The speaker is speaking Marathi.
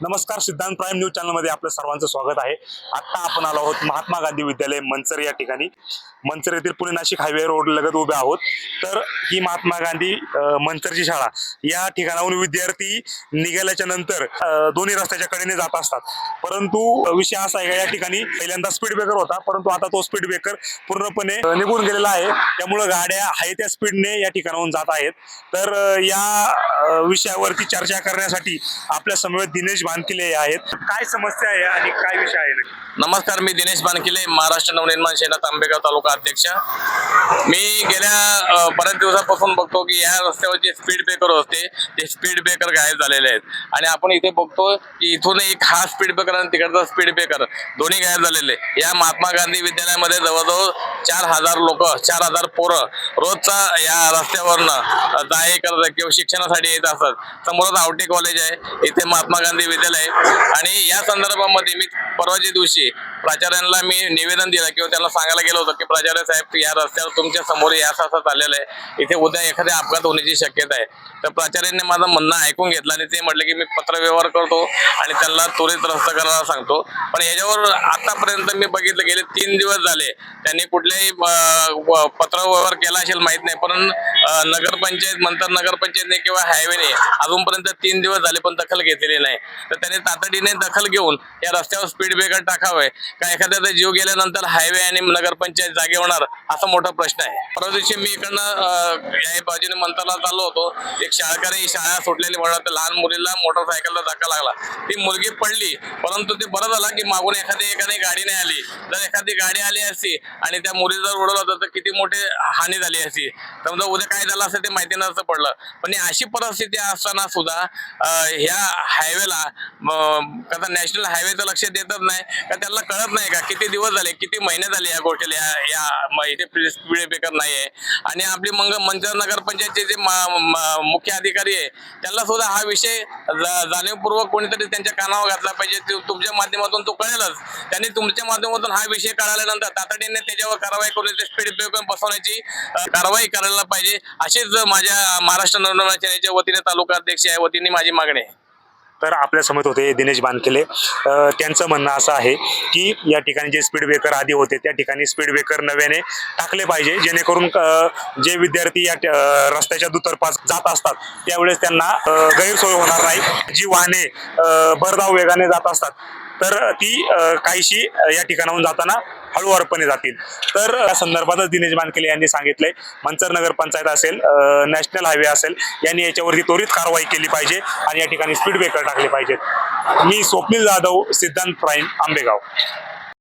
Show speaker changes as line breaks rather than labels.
नमस्कार, सिद्धांत प्राईम न्यूज चॅनलमध्ये आपलं सर्वांचं स्वागत आहे। आता आपण आलो आहोत महात्मा गांधी विद्यालय मंचर या ठिकाणी। मंचर येथील पुणे नाशिक हायवे रोड लगत उभे आहोत। तर ही महात्मा गांधी मंचरची शाळा, या ठिकाणाहून विद्यार्थी निघाल्याच्या नंतर दोन्ही रस्त्याच्या कडेने जात असतात। परंतु विषय असा आहे का, या ठिकाणी पहिल्यांदा स्पीड ब्रेकर होता, परंतु आता तो स्पीड ब्रेकर पूर्णपणे निघून गेलेला आहे। त्यामुळे गाड्या आहे त्या स्पीडने या ठिकाणाहून जात आहेत। तर या विषयावरती चर्चा करण्यासाठी आपल्या समवेत दिनेश बानकिले आहेत। काय समस्या आहे आणि काय विषय आहे?
नमस्कार, मी दिनेश बानकिले, महाराष्ट्र नवनिर्माण सेना तांबेगाव तालुका अध्यक्ष। मी गेल्या बऱ्याच दिवसापासून बघतो की या रस्त्यावर जे स्पीड ब्रेकर होते ते स्पीड ब्रेकर गायब झालेले आहेत। आणि आपण इथे बघतो की इथून एक हा स्पीड ब्रेकर आणि तिकडचा स्पीड ब्रेकर दोन्ही गायब झालेले। या महात्मा गांधी विद्यालयामध्ये जवळजवळ 4000 लोक, 4000 पोरं रोजचा या रस्त्यावरनं जाय करतात किंवा शिक्षणासाठी येत असतात। समोरच आवटे कॉलेज आहे, इथे महात्मा गांधी विद्यालय। आणि या संदर्भामध्ये मी परवाच्या दिवशी प्राचार्यांना मी निवेदन दिलं किंवा त्यांना सांगायला गेलो होतो की प्राचार्य साहेब, या रस्त्यावर तुमच्या समोर यास असं चाललेलं आहे, इथे उद्या एखाद्या अपघात होण्याची शक्यता आहे। तर प्राचार्यांनी माझं म्हणणं ऐकून घेतलं आणि ते म्हटले की मी पत्रव्यवहार करतो आणि त्यांना त्वरित रस्ता करायला सांगतो। पण याच्यावर आतापर्यंत मी बघितलं गेले 3 दिवस झाले त्यांनी कुठल्याही पत्रव्यवहार केला असेल माहित नाही, पण नगरपंचायत नंतर नगरपंचायतने किंवा हायवेने अजूनपर्यंत 3 दिवस झाले पण दखल घेतलेली नाही। तर त्यांनी तातडीने दखल घेऊन या रस्त्यावर स्पीड ब्रेकर टाकावे का एखाद्याचा जीव गेल्यानंतर हायवे आणि नगरपंचायत जागे होणार, असा मोठा प्रश्न आहे। परवा दिवशी मी इकडनं या बाजूने मंतरला चाललो होतो, एक शाळकरी शाळा सुटलेली म्हणत लहान मुलीला मोटरसायकलला धक्का लागला, ती मुलगी पडली। परंतु ते बरं झालं की मागून एखादी गाडी नाही आली। जर एखादी गाडी आली असती आणि त्या मुली जर उडवलं होतं तर किती मोठी हानी झाली असती, समजा उद्या काय झालं असं ते माहिती नसतं पडलं। पण अशी परिस्थिती असताना सुद्धा ह्या हायवेला कसा नॅशनल हायवेचं लक्ष देतच नाही का? त्यांना कळत नाही का किती दिवस झाले, किती महिने झाले या गोष्टीला या इथे स्पीड ब्रेकर नाही आहे। आणि आपली मंचर नगरपंचायतचे जे मुख्य अधिकारी आहे त्यांना सुद्धा हा विषय जाणीवपूर्वक कोणीतरी त्यांच्या कानावर घातला पाहिजे। तुमच्या माध्यमातून तो कळेलच, त्यांनी तुमच्या माध्यमातून हा विषय कळाल्यानंतर तातडीने त्याच्यावर कारवाई करून ते स्पीड ब्रेकर बसवण्याची कारवाई करायला पाहिजे, अशीच माझ्या महाराष्ट्र नवनिर्माण सेनेच्या वतीने तालुका अध्यक्ष या वतीने माझी मागणी आहे।
तर आपल्या समोर होते दिनेश बानकिले। त्यांचं म्हणणं असं आहे की या ठिकाणी जे स्पीड ब्रेकर आधी होते त्या ठिकाणी स्पीड ब्रेकर नव्याने टाकले पाहिजे, जेणेकरून जे विद्यार्थी या रस्त्याच्या दुतर्फा जात असतात त्यावेळेस त्यांना गैरसोय होणार नाही। जी वाहने भरधाव वेगाने जात असतात तर ती काहीशी या ठिकाणाहून जाताना हळूवारपणे जातील। तर या संदर्भातच दिनेश बानकिले यांनी सांगितलंय, मंचर नगर पंचायत असेल, नॅशनल हायवे असेल, यांनी याच्यावरती त्वरित कारवाई केली पाहिजे आणि या ठिकाणी स्पीड ब्रेकर टाकले पाहिजेत। मी स्वप्नील जाधव, सिद्धांत प्राईम, आंबेगाव।